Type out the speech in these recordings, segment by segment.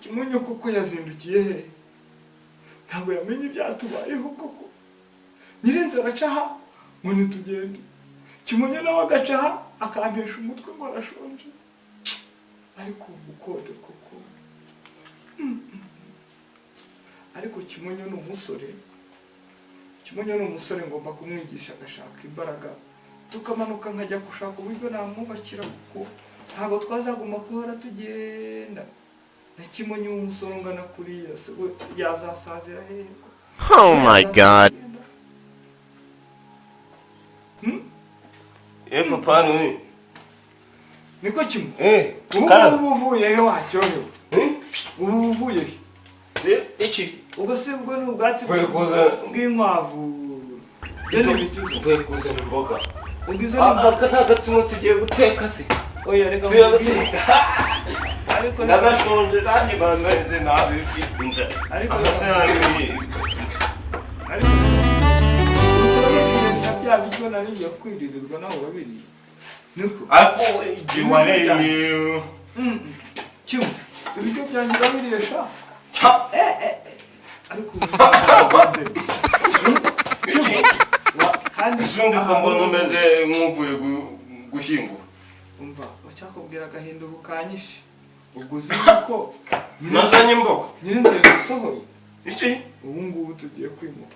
Kimonyo koko yazindukiye he? Ntabwo yamenye ibyatubayeho koko. Nyirinze aracaha ngo nitugende. Kimonyo nawe agacaha akantesha umutwe ngo arashonje. Ariko ubukode koko. Ariko Kimonyo ni umusore. Kimonyo ni umusore ngomba kumwigisha agashaka imbaraga. Tukamanuka nkajya gushaka uburyo namwubakira kuko ntabwo twazaguma kuhora tugenda. Na Kimonyo umusore ungana kuriya se yazasazira hehe? Oh my god. Papa ni. Niko Kimu? Kana. Uvuye he wacyorewe? Ubu uvuye he? Iki. Ubwo se ubwo ni ubwatsi bw'inkwavu. Mvuye kuzana imboga. Ubwizo ni aka ntagatsimo tugiye guteka se. Oya reka ariko ndagashonje nanjye bameze nabi inza. Ariko se hari ariko bya bityo nari yakwirirwa nawe babiri. Niko. Ariko igiwaneye. Kimu. Ibyo byanjye babiriye ariko kandi sundi kombona umeze nk'uvuye gushyingura. Umva bacyakubwira agahindura ukanyishe. Ubwo uzi ko nazanye imboga nyirinze gusohoye. Iki? Ubu ngubu tugiye kwimuka.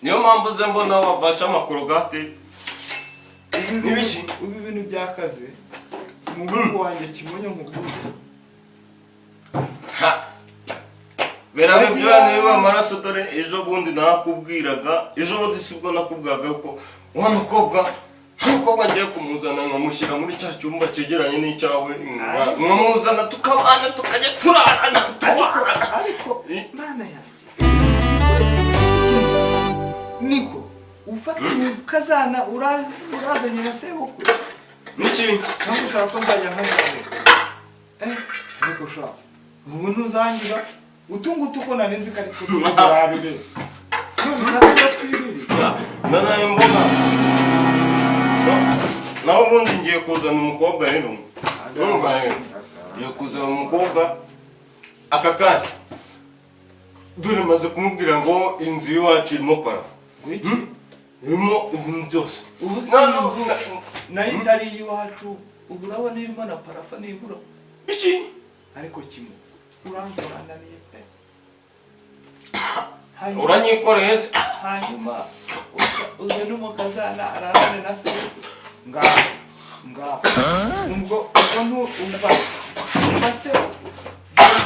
Niyo mpamvu ze mbona wabasha amakorogate. Nibiki? Ubu ibintu byakaze. Umuhungu wanjye Kimonyo nk'ubundi. Berabe byane biba amaraso dore ejo bundi nakubwiraga ejo bundi sibwo nakubwaga ko wa mukobwa ngiye kumuzana nkamushyira muri cya cyumba cyegeranye n'icyawe nkamuzana tukabana tukajya turarana ariko mana yanjye niko ufata ukazana urazanye na sebukwe niki ntabwo ushaka ko nzajya nkazawe ariko sha ubu ntuzangira utungutu ko narenze kari kuturarire none ntabwo twibiri nazanye imboga naho ubundi ngiye kuzana umukobwa rero urumva ngiye kuzana umukobwa aka kanya dore maze kumubwira ngo inzu y'iwacu irimo parafu irimo ibintu byose nayo itari iyiwacu ubu urabona irimo na parafa nibura iki ariko kimwe uranzananiye pe uranyikoreye se hanyuma uze n'umukazana ararane na se ngaho nubwo umva se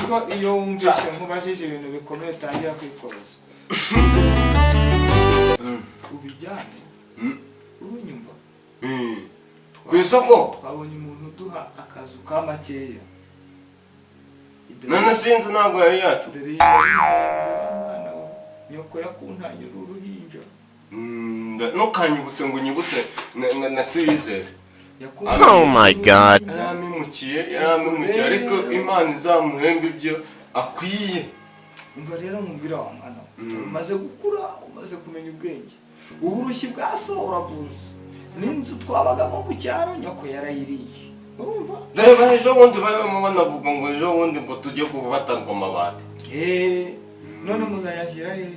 ubwo iyo wumvishe nkubajije ibintu bikomeye utangira kwikoroza ubijyane urunyumva ku isoko twabonye umuntu uduha akazu ka makeya none sinzi ntabwo yari yacu dore y'umwana nyoko yakuntanyura uruhinja ntukanyibutse ngo unyibutse natuyizere. Oh my god. Yaramukiye ariko Imana izamuhemba ibyo akwiye. Umva rero nkubwira wa mwana umaze gukura umaze kumenya ubwenge uburushyi bwa so urabuze n'inzu twabagamo mu cyaro nyoko yarayiriye urumva reba ejo bundi barimo banavuga ngo ejo bundi ngo tujye kubata ngo amabati none muzayashyira he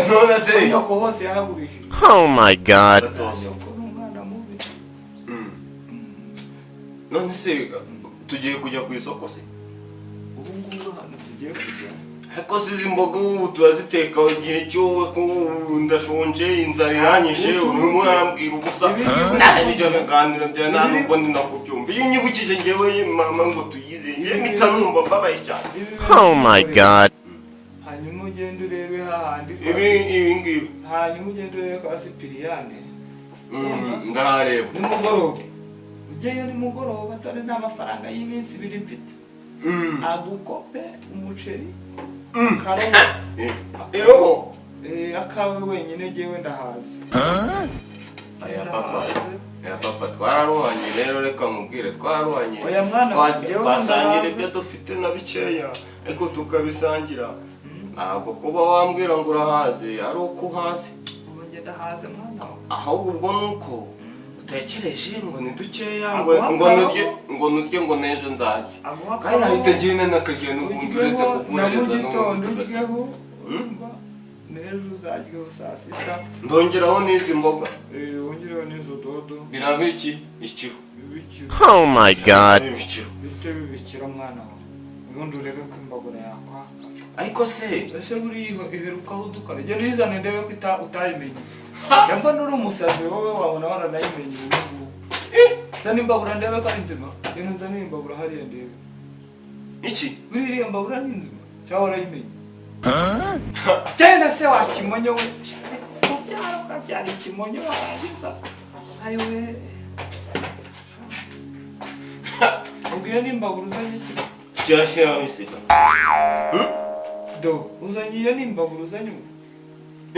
none se nyoko hose yahagurishije. Oh my god. Nyoko n'umwana mubi. None se tugiye kujya ku isoko se ubu ngubu hano tugiye kujya ariko sizi imboga ubu turaziteka igihe cyo ndashonje inzara iranyishe urimo urambwira ubusa ibyo biganiro bya nta nuko ndi nakubyumva iyo nyibukije ngewe mama ngo tuyize ngewe mpita numva mbabaye cyane. Oh my god. hanyuma ugenda urebe hahandi ibi ngibi hanyuma ugenda urebe kwa Sipiriyane ndahareba nimugoroba ugeyo nimugoroba atari nta mafaranga y'iminsi ibiri mfite agukope umuceri Erobo akawe wenyine ngewe ndahazi. aya papa twararuhanye rero reka mubwire twararuhanye oya mwana twasangira ibyo dufite na bikeya ariko tukabisangira ntabwo kuba wambwira ngo urahaze ari uko uhaze ubu ngenda haze mwana ahubwo ubwo nuko natekereje ngo ni dukeya Aguha ngo akabo. nurye ngo n'ejo nzajya aguha kandi nahita akabo, ngenda n'akagenda ubundi uretse uryeho na mu kuguhereza gitondo n'ubundi uryeho urumva n'ejo uzaryeho saa sita ndongeraho n'izi mboga wongereho n'izo dodo biraba ikiro bibikira Oh my god. ikiro bite bibikira mwana wawe ubundi urebe ko imbabura yakwaka ariko se ese buriya iherukaho udukara genda uyizane ndebe ko utayimenye cyangwa nuri umusazi wowe wabona waranayimenye ubu zana imbabura ndebe ko ari nzima genda nzane imbabura hariya ndebe iki buriya imbabura ni nzima cyangwa warayimenye cyenda se wakimonyo we ubyara ukabyara ikimonyo warangiza ayiwe ubwiye n'imbabura uzanye iki kirashyiraho isiga do uzanye iyo n'imbabura uzanye ubu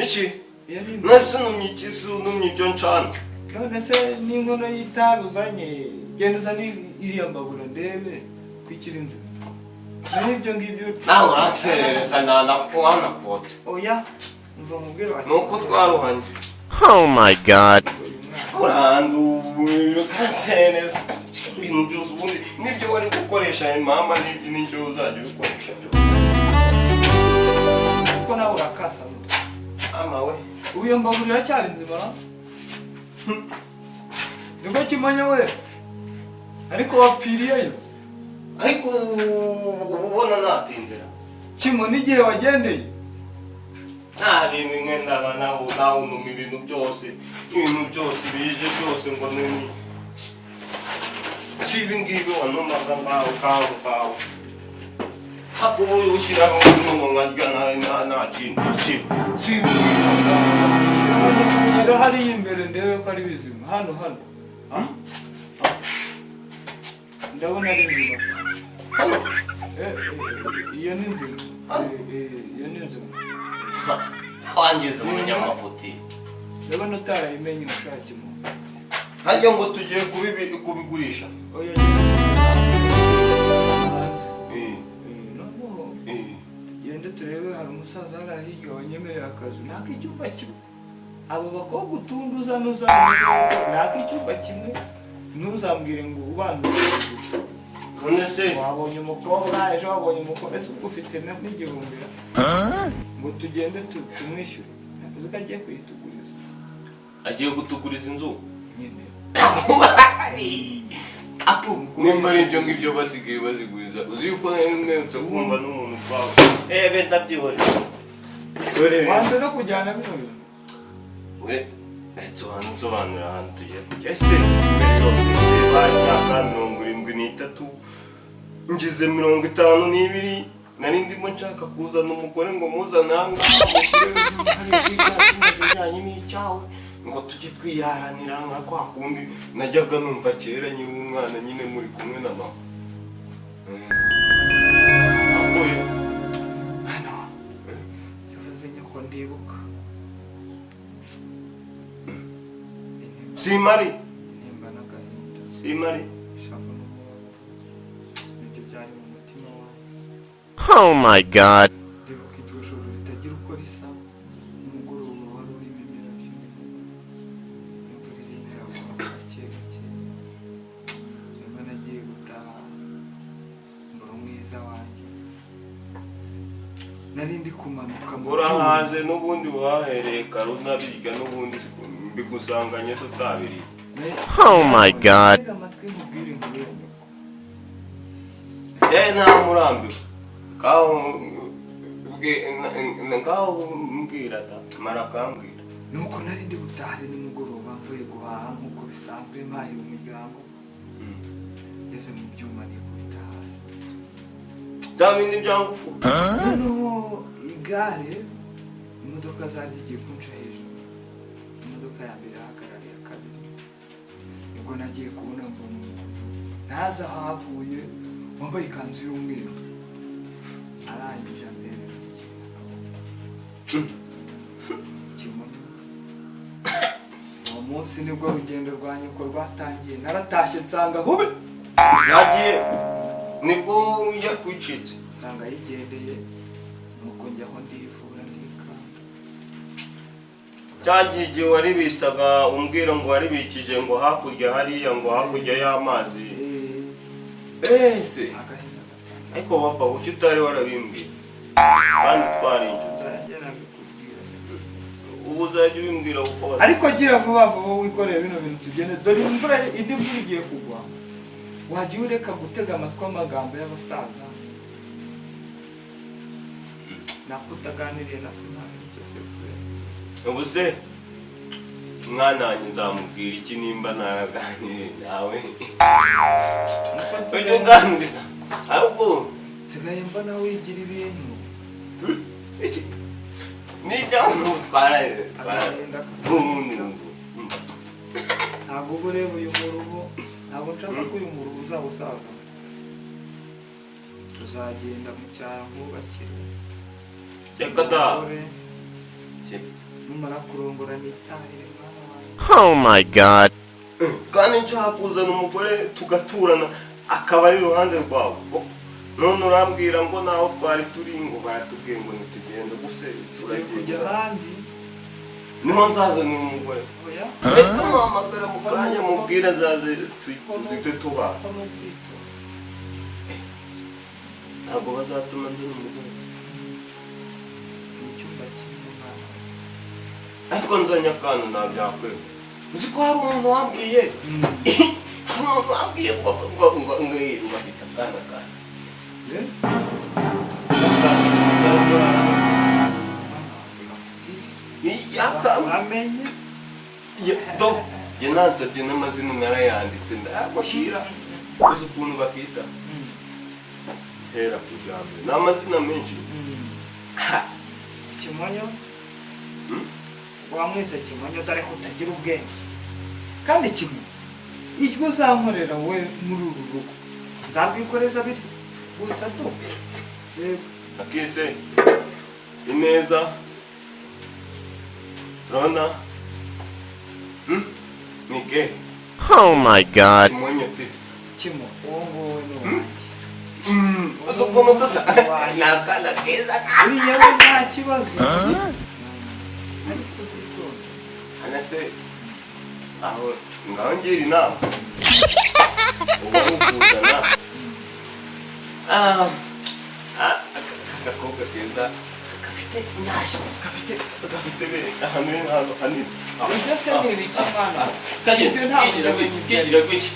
iki iyo n'imbabura nase numye ikisi numye ibyo ncana none se n'inkono y'itabi uzanye genda uzane iriya mbabura ndebe ko ikiri nzima n'ibyo ngibyo nawe uranserereza nanakotse oya mva mubwire wa nuko twaruhanye Oh my god. uranduye ukanserereza ibintu byose ubundi nibyo wari gukoresha mama n'ibyo uzajya ubikoresha byose kuko nawe urakasa mutwe mama we ubu iyo mbabura iracyari nzima nibwo kimonyo we ariko wapfiriyeyo ariko ubona natinzira kimo n'igihe wagendeye nta bintu bimwe ndaba nawe unuma ibintu byose bije byose ngo nini si ibi ngibi wanumaga ngaho kawe hakuba ushyiraho umuntu nkarya nta kintu si ibi ngibi shyira hariya imbere ndebe ko ari bizima hano ndabona ari nzima hano iyo ni nzima iyo ni nzima wangize umunyamafuti ndabona utarayimenye ushakimo hajya ngo tugiye kubigurisha oya hanze noneho tugende turebe hari umusaza hariya hirya wanyemerera akazi nako icyumba kimwe abo bakobwa utundi uzana nako icyumba kimwe ntuzambwire ngo ubanza none se wabonye umukobwa ejo wabonye umukobwa ese ubwo ufite n'igihumbi ngo tugende tumwishyure uzi ko agiye kuyituguriza agiye gutuguriza inzu nyine nimba ari ibyo ngibyo basigaye baziguriza uzi yuko mwerutse kumva n'umuntu twawe benda byihorera wanze no kujyana bino bintu nsobanura ahantu tugiye kujya ese mbere yose reba imyaka 73 ngize 52 nari ndimo nshaka kuzana umugore ngo muzane ahangaha mushyire hariya kuri cya cyumba kijyanye n'icyawe ngo tujye twiraranira nka kwa kundi najyaga numva kera nyiri umwana nyine muri kumwe na mama akoye hano yavuze nyoko ndibuka simari nimba n'agahinda simari shaka nibyo byari mu mutima wawe Oh my god. ndibuka iryo joro ritagira uko risa umugoroba wari urimo ibimera by'imivugo imvura irengera gake gake rimwe nagiye gutaha mbura umwiza wanjye nari ndi kumanuka mu urahaze n'ubundi wahereye karuna birya n'ubundi mbigusanganye so utabiriye Oh my god. Tega amatwi nkubwire inkuru ya nyoko nta murambiwe ngaho mbwira da mara kambwira nuko nari ndi gutaha nimugoroba mvuye guhaha nk'uko bisanzwe mpahira umuryango ngeze mu byuma nikubita hasi bya bindi bya ngufu noneho igare imodoka zari zigiye kunca hejuru imodoka ya mbere ihagarara iya kabiri nibwo nagiye kubona mbona umuntu ntazi aho ahavuye wambaye ikanzu y'umweru arangije ambereza kimono uwo munsi nibwo urugendo rwa nyoko rwatangiye naratashye nsanga hube yagiye nibwo yakwicitse nsanga yigendeye nuko njyaho ndivura ndikanga cyagiye igihe waribitsaga umbwira ngo waribikije ngo hakurya hariya ngo hakurya y'amazi ese agahinda gatanga ariko papa kuki utari warabimbwiye kandi twari inshuti nzajya nabikubwira ubu uzajya ubimbwira kuko ariko gira vuba vuba wikoreye bino bintu tugende dore imvura indi mvura igiye kugwa wajya ureka gutega amatwi amagambo y'abasaza nakutaganiriye na sinari icyo se ubu se umwana wanjye nzamubwira iki nimba naraganiriye nawe ujye uganiriza ahubwo nsigaye mbona wigira ibintu iki n'ibyantu twaraye agahinda ubundi ntabwo uba ureba uyu muruho ntabwo nshaka ko uyu muruho uzaba usaza tuzagenda mu cyaro nkubakire reka da numara kurongora nitahire mwana wanjye Oh my god. kandi nshaka kuzana umugore tugaturana akaba ari iruhande rwawe none urambwira ngo naho twari turi ngo baratubwiye ngo ntitugende guse tugiye kujya ahandi niho nzazanira umugore oya reka muhamagara mu kanya mubwire azaze duhite tubaha ko n'ubwito ntabwo bazatuma nzana umugore mu cyumba cy'umwana ariko nzanye akantu ntabyakwera uzi ko hari umuntu wambwiye hari umuntu wambwiye ngo bafite akana kanyu wamenye njye nansabye n'amazina narayanditse ndayamushyira uzi ukuntu bakita hera kugira ngo ni amazina menshi kimonyo wamwise kimonyo dore ko utagira ubwenge kandi kimwe iryo uzankorera we muri uru rugo nzabwikoreza bityo gusa do yego akise ineza rona mike Oh my god. kimonyo pe kimo uwo nguwo ni uwanjye uzi ukuntu dusa ni akana keza uriya we nta kibazo ariko uzitonde anase aho ngaho ngira inama uba wukuzana agakobwa keza gafite nyashya gafite ahantu hanini ibyo se ni ibiki mwana kigira gutya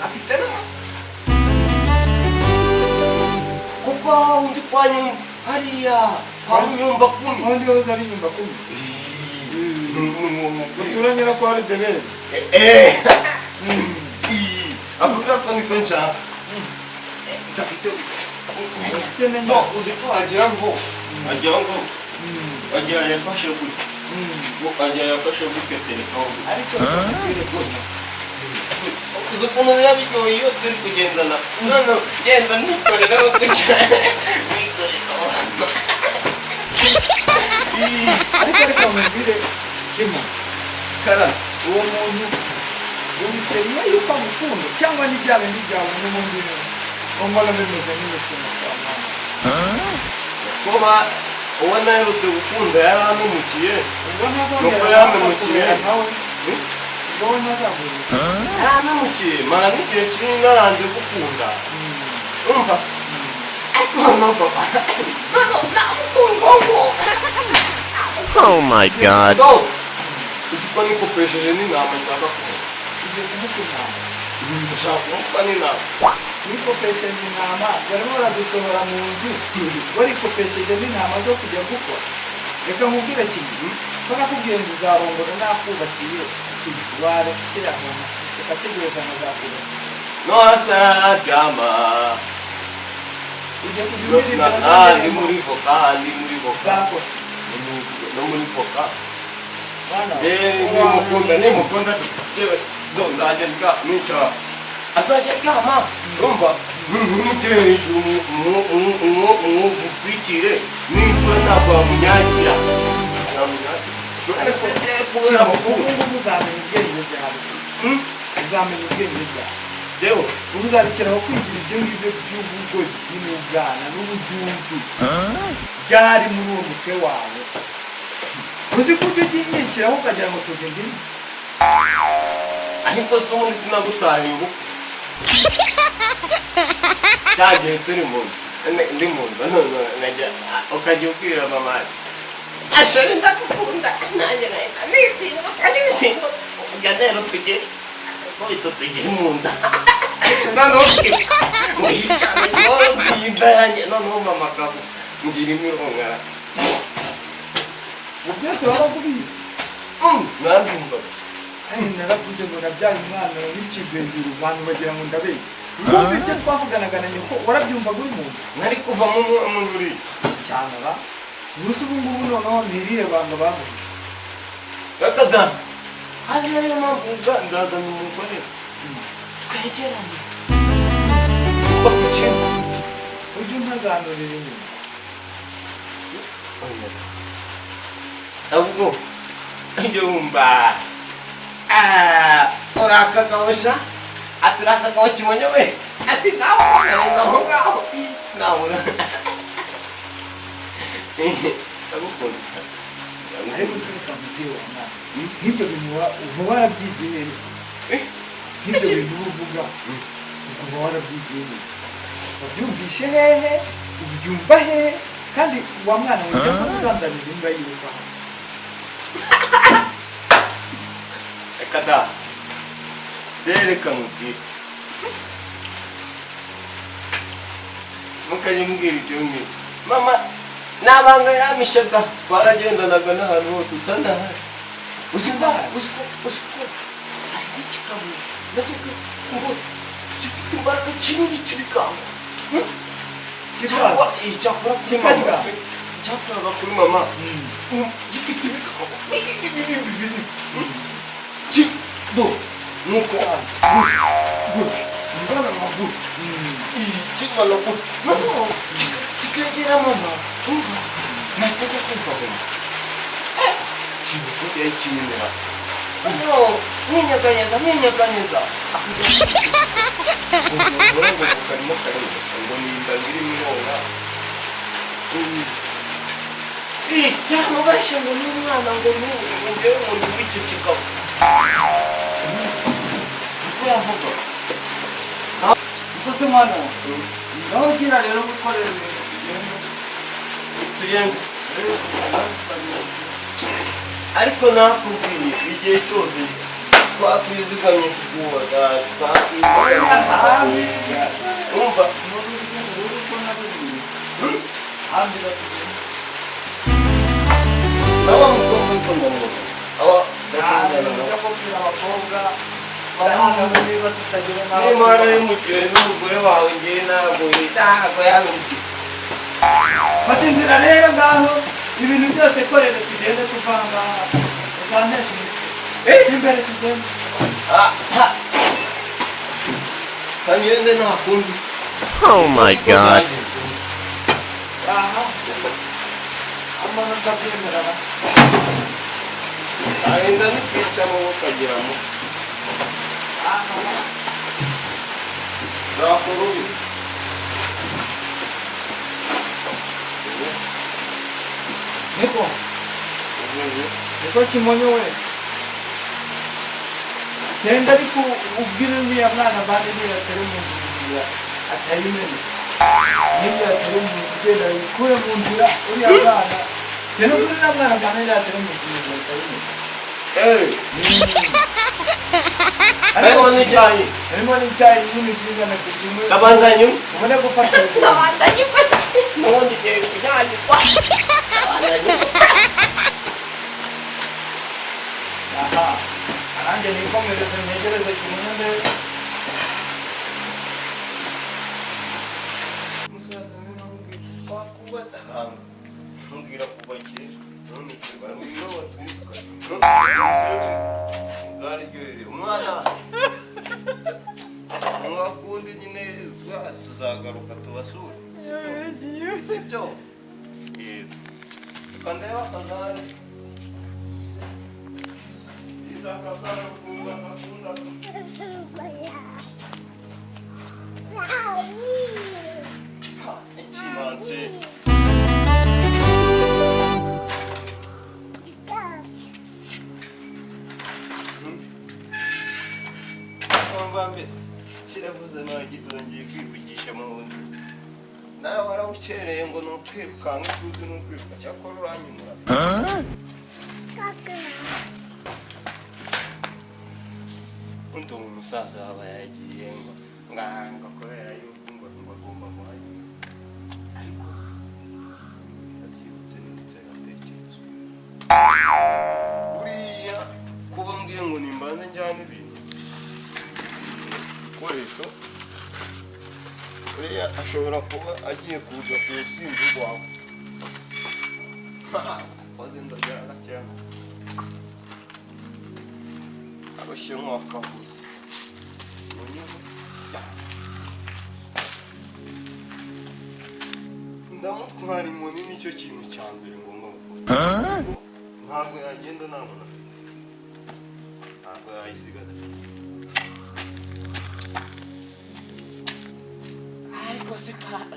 gafite n'amasa kuko undi kwa nyumba hariya kwa nyumba kumi undi wese ari nyumba kumi uturanyira ko hari debere ako gapfa niko nshaka gafite no uzi ko wagira ngo wagira yafashe gutya wagira yafashe gutya telefone ariko bakubwire ko uzi ukuntu biba biryoheye iyo turi kugendana none genda nikorera gutya ariko reka mubwire kimo kara uwo muntu uri seriye yuko agukunda cyangwa ni bya bindi byawe n'ubundi mbona bimeze nk'imikino kwa mwana kuba uwo naherutse gukunda yaramemukiye ubwo nuko yamemukiye nawe ubwo we ntazagurira yaramemukiye mara n'igihe kinini naranze gukunda umva ariko no papa Oh my god. uzi ko nikopesheje n'inama nshaka kuba ibyo kumukina ndashaka kumupa n'inama wikopesheje intama barimo baradusohora mu nzu warikopesheje n'intama zo kujya gukora reka nkubwire kimwe ko nakubwiye ngo uzarongora nakubakiye warekera ahantu ukategereza nkazakubaka no hasa jama ujya kugira ndi muri voka zakora no muri voka bana nimukunda jewe nzajya nica azajya aryama urumva ntumugire hejuru umutwikire n'imvura ntabwo wamunyagira none se kubera ubu ngubu uzamenya ubwenge bwawe uzamenya ubwenge bwawe Deo, uzarekeraho kwigira ibyo ngibyo by'ubugoryi n'ubwana n'ubujumbu byari muri uwo mutwe wawe. Uzi ko ujya uginyikiraho ukagira ngo tugende rimwe. ariko se ubundi sinagutaye ubu. Cyagihe turi mu ndi mu nda none najya ukajya ubwira mama ashari ndakukunda nanjye nahita nisimba kandi nisimba ujya rero tujye ko itotugire mu nda noneho cyane ngoro bw'inda yanjye noneho mama kabu ngira imirongara byose waba kubizi. nabyumva Naravuze ngo nabyara umwana w'ikivenduru abantu bagira ngo ndabeshya. Kumva ibyo twavuganaga na nyoko warabyumvaga uri muntu nari kuva mu mubiri cyane ba gusa ubu ngubu noneho ntiriye banga bamuha bakada hano rero mpamvu ndazana umugore twegeranye bakukinga ujye untazanurira inyuma. ahubwo njye wumva urakagabosha ati urakagabo kimonyo we ati ngaho ngaho nabura ndagukunda ariko se ukamubwira uwo mwana nk'ibyo bintu uba warabyigiye nk'ibyo bintu uvuga uba warabyigiye wabyumvishe hehe ubyumva hehe kandi wa mwana wajya kuzanzanira imbwa yiruka reka da reka mubwire mukajya mbwira ibyo ngibyo mama nabanga yamishaga twaragendanaga n'ahantu hose utanahari uziko hari n'ikikabu ndavuga ngo gifite imbaraga kinini kibikanga cyangwa cyakoraga kuri mama gifite ibikango do nuko mbana maguru kingana ko noneho kikegera mama umva nataka kumva mama kintu yakinyemera noneho mwinyeganyeza ngo karimo karimo ngo nimba ngiri mironga cyamubashe ngo n'umwana ngo ngewe ngo ndi w'icyo kigabo uko yavuga uko se mwana ngaho ugira rero gukorera ibintu tugende ariko nakubwiye igihe cyose twakwizigamye kuguhaga twakwizigamye umva nawe mukobwa ukunda muza nimara y'umukire n'umugore wawe ngewe ntabwo ntabwo yabimukire fata inzira rero ngaho ibintu byose korera tugende tuvanga uzantesha imitwe imbere tugende kanyende ntakundi Oh my god. aha amanota byemerana ahenda n'ikicamo ukagiramo zakora ubi niko kimonyo we genda ariko ubwire uriya mwana bane niba atari mu nzira atayimena niba atari mu nzira genda yikure mu nzira uriya mwana genda ubwire uriya mwana bane niba atari mu nzira atayimena harimo n'icyayi harimo n'icyayi nyine kingana kimwe kabandanye ubone gufata kabandanye n'ubundi gihe kunyagirwa kabandanye aha nanjye nikomereze ntegereze kimwe mbere musaza wakubatse ahantu ntubwira kuva kera none kibaye iyo waturuka bwaryohereye umwana mwakundi nyine tuzagaruka tubasure sibyo kandi bakazare isaka para kumva akunda mva mbese kiravuze nagitongeye kwivugisha mu wundi nawe warawukereye ngo ni ukwirukanka utuzi ni ukwiruka cyakora uranyumura undi umusaza waba yagiye ngo nganga kubera yuko ngo agomba kuhanyura ariko ndabyibutse ndetse natekereza buriya kuba mbwiye ngo nimbanze njyane ibintu ibikoresho buriya ashobora kuba agiye kuza ku rusimbi rwawe koze ndajyana cyane abashyiramo akabuye ndamutwara inkoni nicyo kintu cya mbere ngomba gukora ntabwo yagenda nta muntu afite ntabwo yayisiga ariko si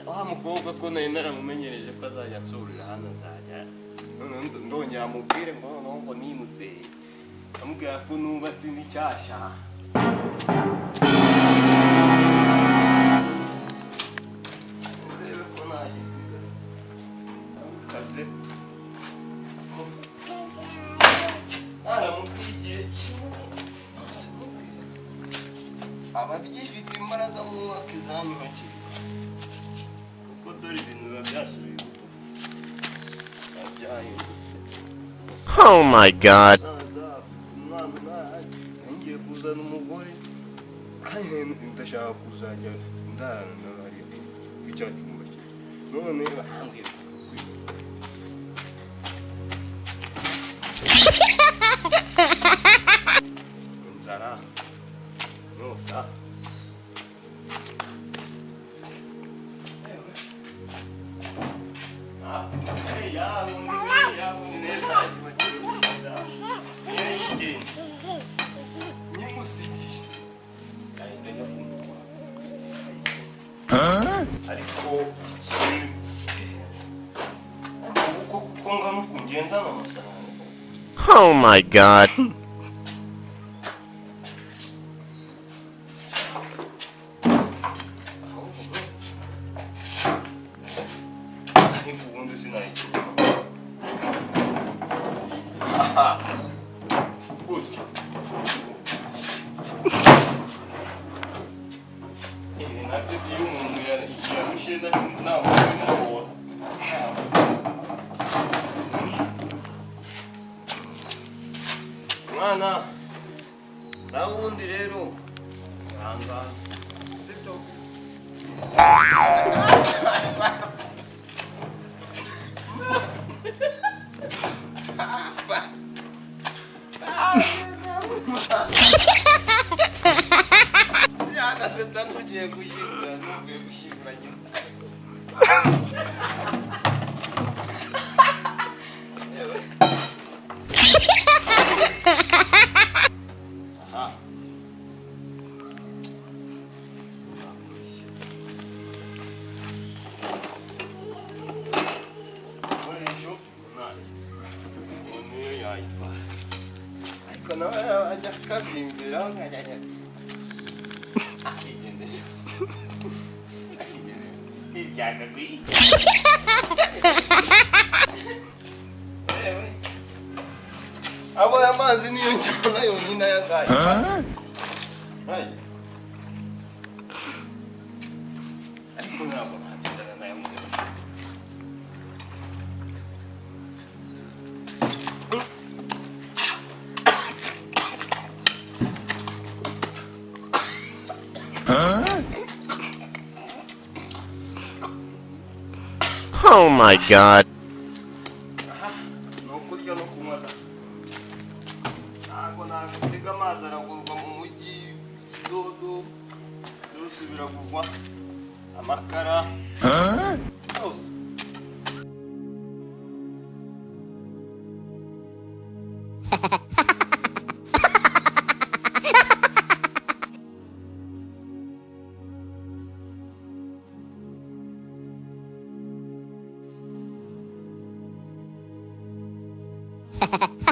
wa mukobwa ko nari naramumenyereje ko azajya ansurira hano azajya ndongera amubwire ngo noneho ngo nimutse amubwira ko nubatse indi nshyashya urebe ko nagisiga kaze naramubwiye igihe kimwe aba agifite imbaraga mu mwaka izanyu hakiri kuko dore ibintu biba byasubiye inyuma byahindutse. Oh my god. Ngiye kuzana umugore kandi ndashaka kuzajya ndana hariya ku cya cyumba cye none bahambwiye inzara nota ariko kuko ngana uko ngendana amafaranga. Oh my god. ariko ubundi sinayikira gutya ibi nabyo iyo umuntu yarushye ntabwo bimugora mwana nawe ubundi rero ihangane sibyo yanasetsa ntugiye gushyingura ntugiye gushyingura nyuma aha koresho umunani niyo yayitwara ariko nawe ajya akabimbira nkajya akigendera hiryaga kwiga abo aya mazi niyo njyana yonyine ayagaye ariko ntabwo ntagendana nayo mugabo Oh my god. no kurya no kunywa ntabwo nagusiga amazi aragurwa mu mujyi dodo byose biragurwa amakara byose Ha ha ha.